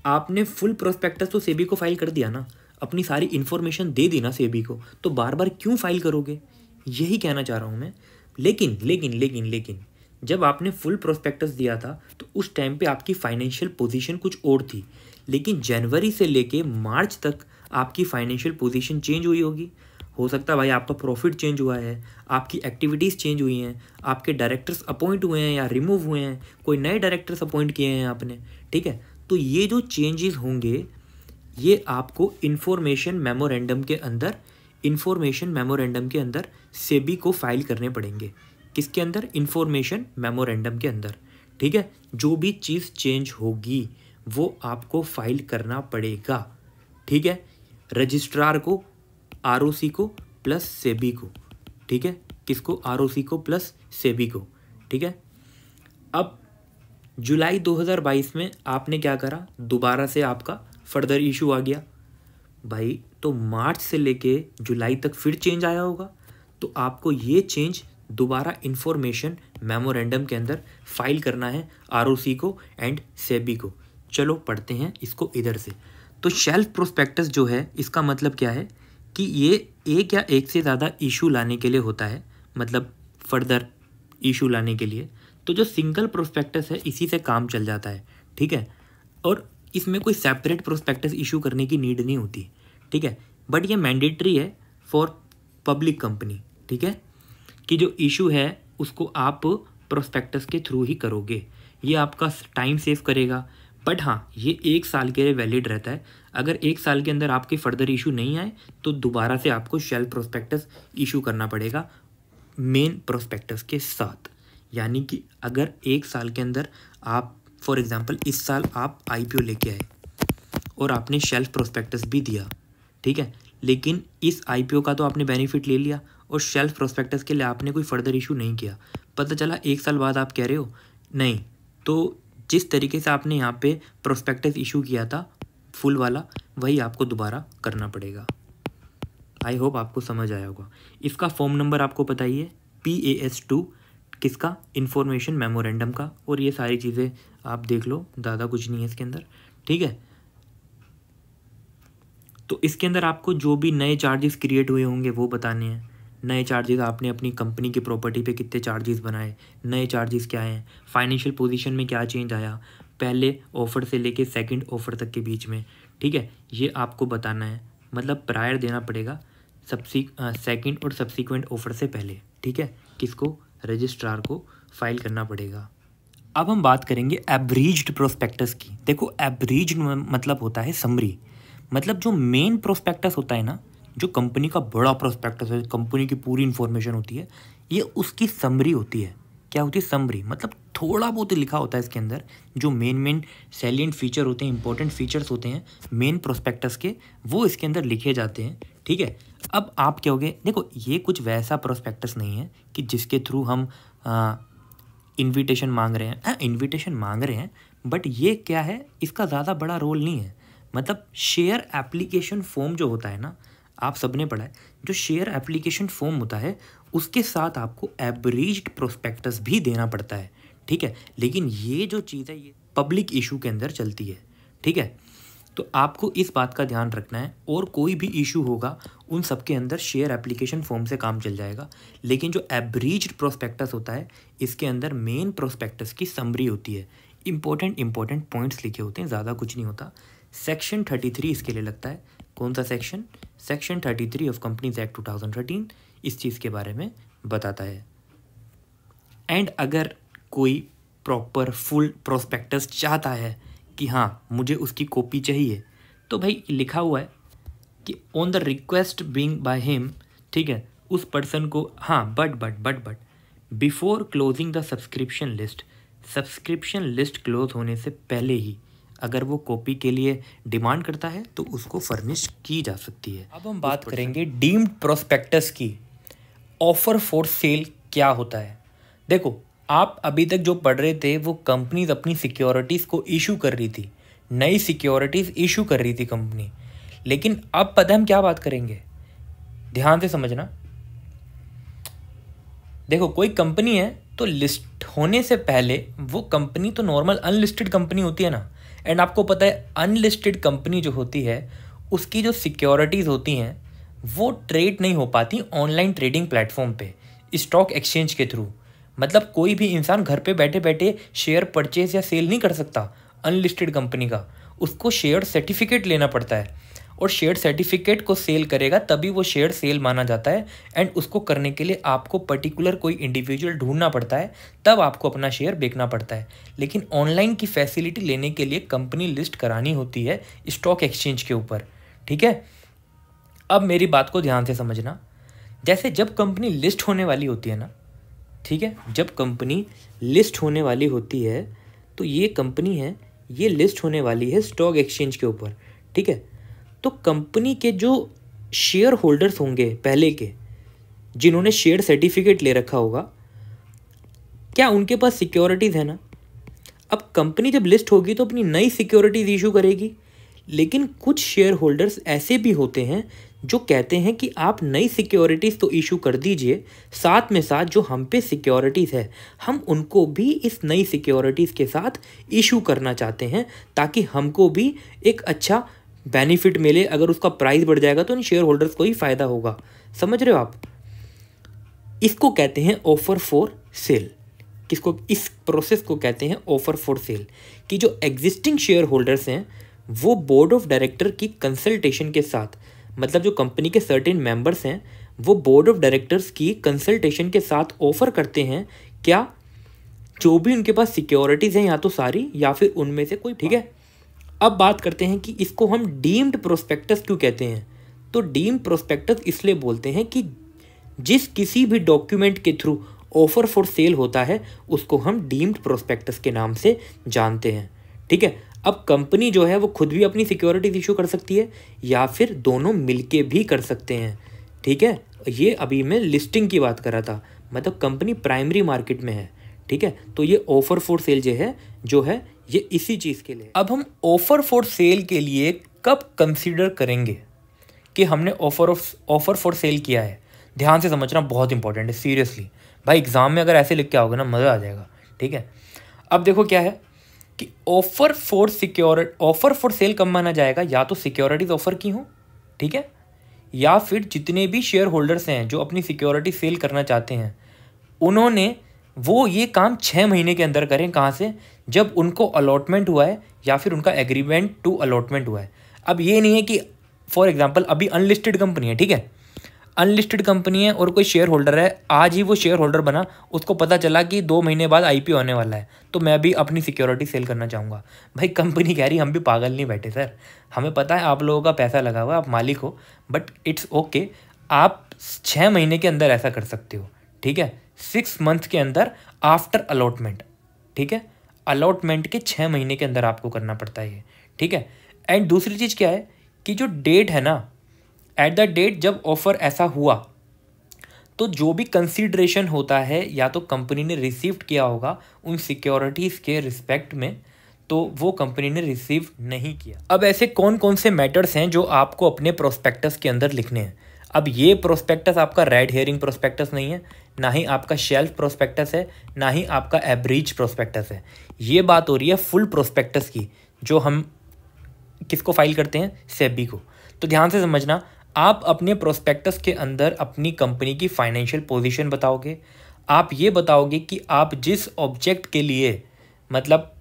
आपने फुल प्रोस्पेक्टस तो सेबी को फाइल कर दिया ना, अपनी सारी इन्फॉर्मेशन दे दी ना सेबी को, तो बार बार क्यों फाइल करोगे, यही कहना चाह रहा हूँ मैं। लेकिन लेकिन लेकिन लेकिन जब आपने फुल प्रोस्पेक्टस दिया था तो उस टाइम पे आपकी फाइनेंशियल पोजीशन कुछ और थी, लेकिन जनवरी से लेके मार्च तक आपकी फाइनेंशियल पोजीशन चेंज हुई होगी। हो सकता है भाई आपका प्रॉफिट चेंज हुआ है, आपकी एक्टिविटीज़ चेंज हुई हैं, आपके डायरेक्टर्स अपॉइंट हुए हैं या रिमूव हुए हैं, कोई नए डायरेक्टर्स अपॉइंट किए हैं आपने, ठीक है। तो ये जो चेंजेस होंगे ये आपको इन्फॉर्मेशन मेमोरेंडम के अंदर सेबी को फाइल करने पड़ेंगे। किसके अंदर? इन्फॉर्मेशन मेमोरेंडम के अंदर, ठीक है। जो भी चीज़ चेंज होगी वो आपको फाइल करना पड़ेगा, ठीक है। रजिस्ट्रार को, आरओसी को प्लस सेबी को, ठीक है। किसको? आरओसी को प्लस सेबी को, ठीक है। अब जुलाई 2022 में आपने क्या करा, दोबारा से आपका फर्दर इशू आ गया भाई, तो मार्च से लेके जुलाई तक फिर चेंज आया होगा, तो आपको ये चेंज दोबारा इन्फॉर्मेशन मेमोरेंडम के अंदर फाइल करना है आरओसी को एंड सेबी को। चलो पढ़ते हैं इसको इधर से। तो शेल्फ प्रोस्पेक्टस जो है इसका मतलब क्या है कि ये एक या एक से ज़्यादा इशू लाने के लिए होता है, मतलब फर्दर इशू लाने के लिए। तो जो सिंगल प्रोस्पेक्टस है इसी से काम चल जाता है, ठीक है। और इसमें कोई सेपरेट प्रोस्पेक्टस इशू करने की नीड नहीं होती, ठीक है। बट ये मैंडेटरी है फॉर पब्लिक कंपनी, ठीक है, कि जो इशू है उसको आप प्रोस्पेक्टस के थ्रू ही करोगे। ये आपका टाइम सेव करेगा, बट हाँ ये 1 साल के लिए वैलिड रहता है। अगर 1 साल के अंदर आपके फर्दर इशू नहीं आए तो दोबारा से आपको शेल्फ प्रोस्पेक्टस इशू करना पड़ेगा मेन प्रोस्पेक्टस के साथ। यानी कि अगर 1 साल के अंदर आप फॉर एग्जांपल इस साल आप आईपीओ लेके आए और आपने शेल्फ प्रोस्पेक्टस भी दिया, ठीक है, लेकिन इस आईपीओ का तो आपने बेनिफिट ले लिया और शेल्फ प्रोस्पेक्टस के लिए आपने कोई फर्दर इशू नहीं किया। पता चला 1 साल बाद आप कह रहे हो नहीं, तो जिस तरीके से आपने यहाँ पे प्रोस्पेक्टस इशू किया था फुल वाला, वही आपको दोबारा करना पड़ेगा। आई होप आपको समझ आया होगा। इसका फॉर्म नंबर आपको पता ही है, PAS2, किसका? इन्फॉर्मेशन मेमोरेंडम का। और ये सारी चीज़ें आप देख लो, ज़्यादा कुछ नहीं है इसके अंदर, ठीक है। तो इसके अंदर आपको जो भी नए चार्जेस क्रिएट हुए होंगे वो बताने हैं। नए चार्जेस आपने अपनी कंपनी की प्रॉपर्टी पे कितने चार्जेस बनाए, नए चार्जेस क्या हैं, फाइनेंशियल पोजीशन में क्या चेंज आया पहले ऑफर से लेके सेकंड ऑफर तक के बीच में, ठीक है, ये आपको बताना है। मतलब प्रायर देना पड़ेगा सेकंड और सब्सिक्वेंट ऑफर से पहले, ठीक है। किसको? रजिस्ट्रार को फाइल करना पड़ेगा। अब हम बात करेंगे एब्रीज्ड प्रोस्पेक्टस की। देखो एब्रीज्ड मतलब होता है समरी, मतलब जो मेन प्रोस्पेक्टस होता है ना, जो कंपनी का बड़ा प्रोस्पेक्टस है, कंपनी की पूरी इन्फॉर्मेशन होती है, ये उसकी समरी होती है। क्या होती है? समरी। मतलब थोड़ा बहुत लिखा होता है इसके अंदर, जो मेन सैलिएंट फीचर होते हैं, इंपॉर्टेंट फीचर्स होते हैं मेन प्रोस्पेक्टस के, वो इसके अंदर लिखे जाते हैं, ठीक है। अब आप कहोगे देखो ये कुछ वैसा प्रोस्पेक्टस नहीं है कि जिसके थ्रू हम इन्विटेशन मांग रहे हैं। इन्विटेशन मांग रहे हैं, बट ये क्या है, इसका ज़्यादा बड़ा रोल नहीं है। मतलब शेयर एप्लीकेशन फॉर्म जो होता है ना, आप सबने पढ़ा है, जो शेयर एप्लीकेशन फॉर्म होता है उसके साथ आपको एब्रीज्ड प्रोस्पेक्टस भी देना पड़ता है, ठीक है। लेकिन ये जो चीज़ है ये पब्लिक इशू के अंदर चलती है, ठीक है। तो आपको इस बात का ध्यान रखना है, और कोई भी इशू होगा उन सब के अंदर शेयर एप्लीकेशन फॉर्म से काम चल जाएगा। लेकिन जो एब्रीज्ड प्रोस्पेक्टस होता है इसके अंदर मेन प्रोस्पेक्टस की समरी होती है, इंपॉर्टेंट पॉइंट्स लिखे होते हैं, ज़्यादा कुछ नहीं होता। सेक्शन 33 इसके लिए लगता है। कौन सा section? Section 33 of companies act 2013 इस चीज़ के बारे में बताता है। एंड अगर कोई प्रॉपर फुल प्रोस्पेक्टस चाहता है कि हाँ मुझे उसकी कॉपी चाहिए, तो भाई लिखा हुआ है कि on the request being by him, ठीक है, उस पर्सन को, हाँ but before closing the subscription list close होने से पहले ही अगर वो कॉपी के लिए डिमांड करता है तो उसको फर्निश की जा सकती है। अब हम बात करेंगे डीम्ड प्रोस्पेक्टस की। ऑफर फॉर सेल क्या होता है? देखो, आप अभी तक जो पढ़ रहे थे वो कंपनीज अपनी सिक्योरिटीज़ को इशू कर रही थी, नई सिक्योरिटीज़ इशू कर रही थी कंपनी। लेकिन अब पता हम क्या बात करेंगे, ध्यान से समझना। देखो, कोई कंपनी है तो लिस्ट होने से पहले वो कंपनी तो नॉर्मल अनलिस्टेड कंपनी होती है ना। एंड आपको पता है अनलिस्टेड कंपनी जो होती है उसकी जो सिक्योरिटीज़ होती हैं वो ट्रेड नहीं हो पाती ऑनलाइन ट्रेडिंग प्लेटफॉर्म पे, स्टॉक एक्सचेंज के थ्रू। मतलब कोई भी इंसान घर पे बैठे बैठे शेयर परचेज या सेल नहीं कर सकता अनलिस्टेड कंपनी का। उसको शेयर सर्टिफिकेट लेना पड़ता है और शेयर सर्टिफिकेट को सेल करेगा तभी वो शेयर सेल माना जाता है। एंड उसको करने के लिए आपको पर्टिकुलर कोई इंडिविजुअल ढूंढना पड़ता है, तब आपको अपना शेयर बेचना पड़ता है। लेकिन ऑनलाइन की फैसिलिटी लेने के लिए कंपनी लिस्ट करानी होती है स्टॉक एक्सचेंज के ऊपर, ठीक है। अब मेरी बात को ध्यान से समझना। जैसे जब कंपनी लिस्ट होने वाली होती है ना, ठीक है, जब कंपनी लिस्ट होने वाली होती है तो ये कंपनी है, ये लिस्ट होने वाली है स्टॉक एक्सचेंज के ऊपर, ठीक है। तो कंपनी के जो शेयर होल्डर्स होंगे पहले के, जिन्होंने शेयर सर्टिफिकेट ले रखा होगा, क्या उनके पास सिक्योरिटीज़ है ना। अब कंपनी जब लिस्ट होगी तो अपनी नई सिक्योरिटीज़ इशू करेगी। लेकिन कुछ शेयर होल्डर्स ऐसे भी होते हैं जो कहते हैं कि आप नई सिक्योरिटीज़ तो इशू कर दीजिए, साथ में साथ जो हम पे सिक्योरिटीज़ है हम उनको भी इस नई सिक्योरिटीज़ के साथ इशू करना चाहते हैं, ताकि हमको भी एक अच्छा बेनिफिट मिले। अगर उसका प्राइस बढ़ जाएगा तो इन शेयर होल्डर्स को ही फ़ायदा होगा। समझ रहे हो आप? इसको कहते हैं ऑफर फॉर सेल। किसको? इस प्रोसेस को कहते हैं ऑफर फॉर सेल। कि जो एग्जिस्टिंग शेयर होल्डर्स हैं वो बोर्ड ऑफ डायरेक्टर की कंसल्टेशन के साथ, मतलब जो कंपनी के सर्टेन मेंबर्स हैं वो बोर्ड ऑफ डायरेक्टर्स की कंसल्टेशन के साथ ऑफर करते हैं क्या जो भी उनके पास सिक्योरिटीज़ हैं, या तो सारी या फिर उनमें से कोई, ठीक है। अब बात करते हैं कि इसको हम डीम्ड प्रोस्पेक्टस क्यों कहते हैं। तो डीम्ड प्रोस्पेक्टस इसलिए बोलते हैं कि जिस किसी भी डॉक्यूमेंट के थ्रू ऑफर फॉर सेल होता है उसको हम डीम्ड प्रोस्पेक्टस के नाम से जानते हैं, ठीक है। अब कंपनी जो है वो खुद भी अपनी सिक्योरिटीज इशू कर सकती है या फिर दोनों मिलके भी कर सकते हैं, ठीक है। ये अभी मैं लिस्टिंग की बात कर रहा था, मतलब कंपनी प्राइमरी मार्केट में है, ठीक है। तो ये ऑफर फॉर सेल जो है ये इसी चीज़ के लिए। अब हम ऑफर फॉर सेल के लिए कब कंसीडर करेंगे कि हमने ऑफर फॉर सेल किया है? ध्यान से समझना, बहुत इंपॉर्टेंट है, सीरियसली भाई। एग्जाम में अगर ऐसे लिख के आओगे ना मज़ा आ जाएगा, ठीक है। अब देखो क्या है कि ऑफर फॉर सेल कब माना जाएगा? या तो सिक्योरिटीज ऑफर की हो, ठीक है, या फिर जितने भी शेयर होल्डर्स हैं जो अपनी सिक्योरिटी सेल करना चाहते हैं उन्होंने वो ये काम 6 महीने के अंदर करें। कहाँ से? जब उनको अलॉटमेंट हुआ है या फिर उनका एग्रीमेंट टू अलॉटमेंट हुआ है। अब ये नहीं है कि फॉर एग्जांपल अभी अनलिस्टेड कंपनी है, ठीक है, अनलिस्टेड कंपनी है और कोई शेयर होल्डर है, आज ही वो शेयर होल्डर बना, उसको पता चला कि 2 महीने बाद आईपीओ होने वाला है तो मैं भी अपनी सिक्योरिटी सेल करना चाहूँगा। भाई कंपनी कह रही हम भी पागल नहीं बैठे सर, हमें पता है आप लोगों का पैसा लगा हुआ है, आप मालिक हो, बट इट्स ओके, आप 6 महीने के अंदर ऐसा कर सकते हो, ठीक है, 6 मंथ के अंदर आफ्टर अलॉटमेंट, ठीक है। अलॉटमेंट के 6 महीने के अंदर आपको करना पड़ता है ये, ठीक है। एंड दूसरी चीज़ क्या है कि जो डेट है ना, एट द डेट जब ऑफर ऐसा हुआ तो जो भी कंसीडरेशन होता है या तो कंपनी ने रिसीव किया होगा उन सिक्योरिटीज़ के रिस्पेक्ट में, तो वो कंपनी ने रिसीव नहीं किया। अब ऐसे कौन कौन से मैटर्स हैं जो आपको अपने प्रोस्पेक्टस के अंदर लिखने हैं। अब ये प्रोस्पेक्टस आपका रेड हेयरिंग प्रोस्पेक्टस नहीं है, ना ही आपका शेल्फ प्रोस्पेक्टस है, ना ही आपका एवरेज प्रोस्पेक्टस है। ये बात हो रही है फुल प्रोस्पेक्टस की, जो हम किसको फाइल करते हैं? सेबी को। तो ध्यान से समझना, आप अपने प्रोस्पेक्टस के अंदर अपनी कंपनी की फाइनेंशियल पोजीशन बताओगे, आप ये बताओगे कि आप जिस ऑब्जेक्ट के लिए, मतलब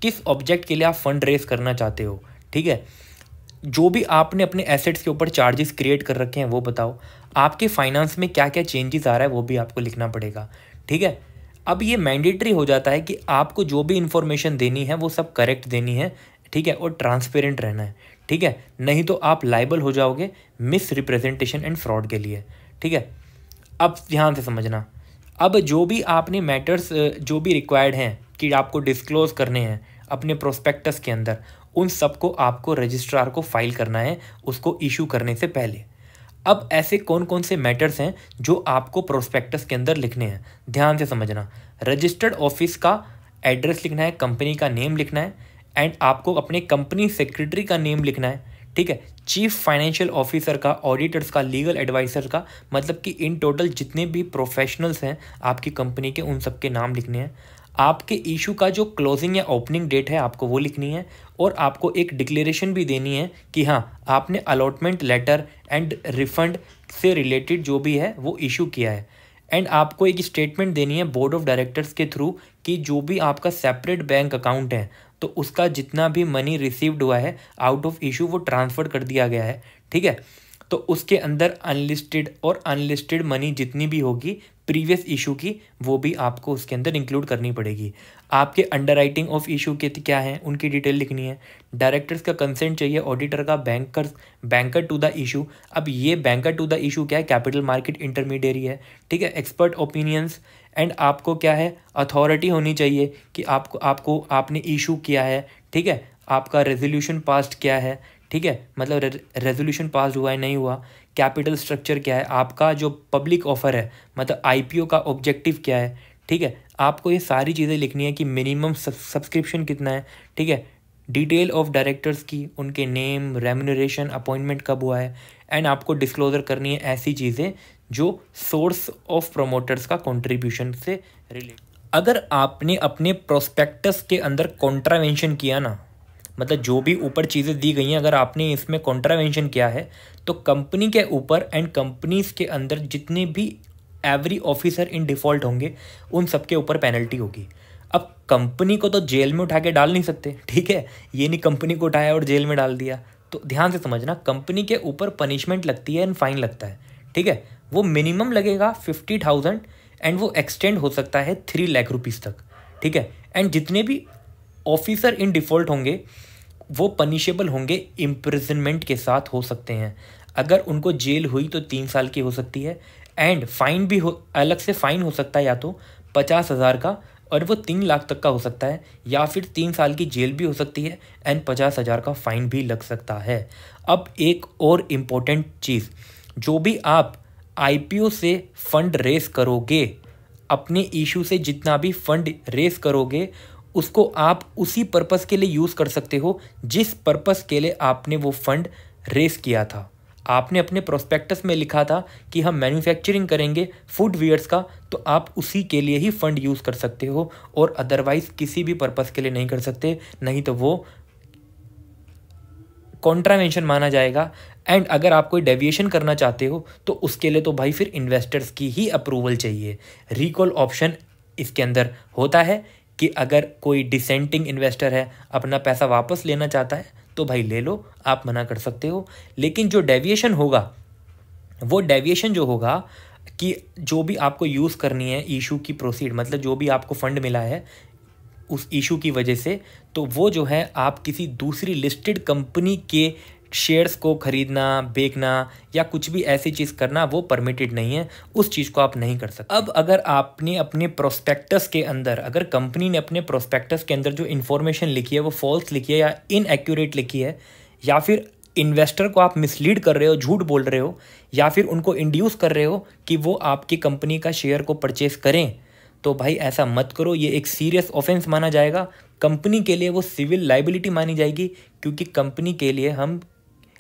किस ऑब्जेक्ट के लिए आप फंड रेज करना चाहते हो, ठीक है, जो भी आपने अपने एसेट्स के ऊपर चार्जेस क्रिएट कर रखे हैं वो बताओ, आपके फाइनेंस में क्या क्या चेंजेस आ रहा है वो भी आपको लिखना पड़ेगा, ठीक है। अब ये मैंडेटरी हो जाता है कि आपको जो भी इंफॉर्मेशन देनी है वो सब करेक्ट देनी है, ठीक है, और ट्रांसपेरेंट रहना है, ठीक है, नहीं तो आप लाइबल हो जाओगे मिस रिप्रेजेंटेशन एंड फ्रॉड के लिए, ठीक है। अब ध्यान से समझना, अब जो भी आपने मैटर्स जो भी रिक्वायर्ड हैं कि आपको डिस्क्लोज करने हैं अपने प्रोस्पेक्टस के अंदर, उन सबको आपको रजिस्ट्रार को फाइल करना है उसको इशू करने से पहले। अब ऐसे कौन कौन से मैटर्स हैं जो आपको प्रोस्पेक्टस के अंदर लिखने हैं, ध्यान से समझना। रजिस्टर्ड ऑफिस का एड्रेस लिखना है, कंपनी का नेम लिखना है, एंड आपको अपने कंपनी सेक्रेटरी का नेम लिखना है, ठीक है। चीफ फाइनेंशियल ऑफिसर का, ऑडिटर्स का, लीगल एडवाइज़र का, मतलब कि इन टोटल जितने भी प्रोफेशनल्स हैं आपकी कंपनी के, उन सब के नाम लिखने हैं। आपके इशू का जो क्लोजिंग या ओपनिंग डेट है आपको वो लिखनी है, और आपको एक डिक्लेरेशन भी देनी है कि हाँ आपने अलॉटमेंट लेटर एंड रिफंड से रिलेटेड जो भी है वो इशू किया है। एंड आपको एक स्टेटमेंट देनी है बोर्ड ऑफ डायरेक्टर्स के थ्रू कि जो भी आपका सेपरेट बैंक अकाउंट है तो उसका जितना भी मनी रिसीव्ड हुआ है आउट ऑफ इशू वो ट्रांसफ़र कर दिया गया है, ठीक है। तो उसके अंदर अनलिस्टेड और अनलिस्टेड मनी जितनी भी होगी प्रीवियस इशू की वो भी आपको उसके अंदर इंक्लूड करनी पड़ेगी। आपके अंडरराइटिंग ऑफ इशू के क्या हैं उनकी डिटेल लिखनी है। डायरेक्टर्स का कंसेंट चाहिए, ऑडिटर का, बैंकर टू द इशू। अब ये बैंकर टू द इशू क्या है, कैपिटल मार्केट इंटरमीडियरी है, ठीक है। एक्सपर्ट ओपिनियंस, एंड आपको क्या है, अथॉरिटी होनी चाहिए कि आपने इशू किया है, ठीक है। आपका रेजोल्यूशन पास्ड क्या है, ठीक है, मतलब रेजोल्यूशन पास हुआ है नहीं हुआ। कैपिटल स्ट्रक्चर क्या है, आपका जो पब्लिक ऑफर है मतलब आईपीओ का ऑब्जेक्टिव क्या है, ठीक है। आपको ये सारी चीज़ें लिखनी है कि मिनिमम सब्सक्रिप्शन कितना है, ठीक है। डिटेल ऑफ डायरेक्टर्स की, उनके नेम, रेम्यूनरेशन, अपॉइंटमेंट कब हुआ है, एंड आपको डिस्क्लोजर करनी है ऐसी चीज़ें जो सोर्स ऑफ प्रोमोटर्स का कंट्रीब्यूशन से रिलेटेड। अगर आपने अपने प्रोस्पेक्टस के अंदर कॉन्ट्रावेंशन किया ना, मतलब जो भी ऊपर चीज़ें दी गई हैं अगर आपने इसमें कॉन्ट्रावेंशन किया है तो कंपनी के ऊपर एंड कंपनीज के अंदर जितने भी एवरी ऑफिसर इन डिफ़ॉल्ट होंगे उन सब के ऊपर पेनल्टी होगी। अब कंपनी को तो जेल में उठा के डाल नहीं सकते, ठीक है, ये नहीं कंपनी को उठाया और जेल में डाल दिया। तो ध्यान से समझना, कंपनी के ऊपर पनिशमेंट लगती है एंड फाइन लगता है, ठीक है। वो मिनिमम लगेगा 50,000 एंड वो एक्सटेंड हो सकता है 3 लाख रुपीज़ तक, ठीक है। एंड जितने भी ऑफिसर इन डिफ़ॉल्ट होंगे वो पनिशेबल होंगे, इम्प्रिजनमेंट के साथ हो सकते हैं। अगर उनको जेल हुई तो 3 साल की हो सकती है, एंड फाइन भी अलग से फाइन हो सकता है, या तो 50,000 का और वो 3 लाख तक का हो सकता है, या फिर 3 साल की जेल भी हो सकती है एंड 50,000 का फाइन भी लग सकता है। अब एक और इम्पोर्टेंट चीज़, जो भी आप आईपीओ से फंड रेस करोगे, अपने इशू से जितना भी फंड रेस करोगे उसको आप उसी पर्पस के लिए यूज़ कर सकते हो जिस पर्पस के लिए आपने वो फंड रेस किया था। आपने अपने प्रोस्पेक्टस में लिखा था कि हम मैन्युफैक्चरिंग करेंगे फुटवियर्स का, तो आप उसी के लिए ही फंड यूज़ कर सकते हो और अदरवाइज़ किसी भी पर्पस के लिए नहीं कर सकते, नहीं तो वो कॉन्ट्रावेंशन माना जाएगा। एंड अगर आप कोई डेविएशन करना चाहते हो तो उसके लिए तो भाई फिर इन्वेस्टर्स की ही अप्रूवल चाहिए। रिकॉल ऑप्शन इसके अंदर होता है कि अगर कोई डिसेंटिंग इन्वेस्टर है अपना पैसा वापस लेना चाहता है तो भाई ले लो, आप मना कर सकते हो। लेकिन जो डेविएशन होगा वो डेविएशन जो होगा कि जो भी आपको यूज़ करनी है इशू की प्रोसीड, मतलब जो भी आपको फंड मिला है उस इशू की वजह से, तो वो जो है आप किसी दूसरी लिस्टेड कंपनी के शेयर्स को खरीदना, बेचना या कुछ भी ऐसी चीज़ करना वो परमिटेड नहीं है, उस चीज़ को आप नहीं कर सकते। अब अगर आपने अपने प्रोस्पेक्टस के अंदर, अगर कंपनी ने अपने प्रोस्पेक्टस के अंदर जो इन्फॉर्मेशन लिखी है वो फॉल्स लिखी है या इनएक्यूरेट लिखी है, या फिर इन्वेस्टर को आप मिसलीड कर रहे हो, झूठ बोल रहे हो, या फिर उनको इंड्यूस कर रहे हो कि वो आपकी कंपनी का शेयर को परचेस करें, तो भाई ऐसा मत करो। ये एक सीरियस ऑफेंस माना जाएगा। कंपनी के लिए वो सिविल लाइबिलिटी मानी जाएगी, क्योंकि कंपनी के लिए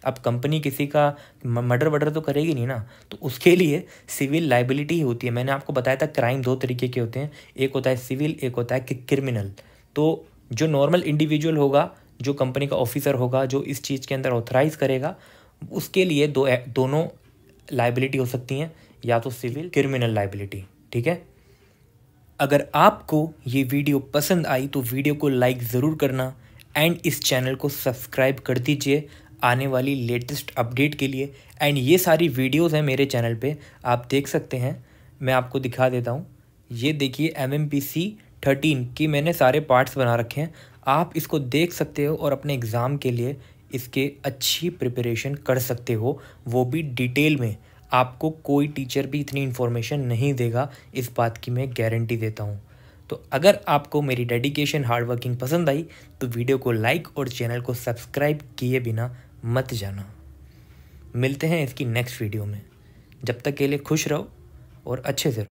अब कंपनी किसी का मर्डर वर्डर तो करेगी नहीं ना, तो उसके लिए सिविल लाइबिलिटी ही होती है। मैंने आपको बताया था क्राइम 2 तरीके के होते हैं, एक होता है सिविल, एक होता है क्रिमिनल। तो जो नॉर्मल इंडिविजुअल होगा, जो कंपनी का ऑफिसर होगा, जो इस चीज़ के अंदर ऑथराइज करेगा, उसके लिए दोनों लाइबिलिटी हो सकती हैं, या तो सिविल, क्रिमिनल लाइबिलिटी, ठीक है। अगर आपको ये वीडियो पसंद आई तो वीडियो को लाइक ज़रूर करना एंड इस चैनल को सब्सक्राइब कर दीजिए आने वाली लेटेस्ट अपडेट के लिए। एंड ये सारी वीडियोस हैं मेरे चैनल पे, आप देख सकते हैं। मैं आपको दिखा देता हूँ, ये देखिए MMPC 13 की मैंने सारे पार्ट्स बना रखे हैं, आप इसको देख सकते हो और अपने एग्ज़ाम के लिए इसके अच्छी प्रिपरेशन कर सकते हो, वो भी डिटेल में। आपको कोई टीचर भी इतनी इन्फॉर्मेशन नहीं देगा, इस बात की मैं गारंटी देता हूँ। तो अगर आपको मेरी डेडिकेशन हार्ड वर्किंग पसंद आई तो वीडियो को लाइक और चैनल को सब्सक्राइब किए बिना मत जाना। मिलते हैं इसकी नेक्स्ट वीडियो में। जब तक के लिए खुश रहो और अच्छे से रहो।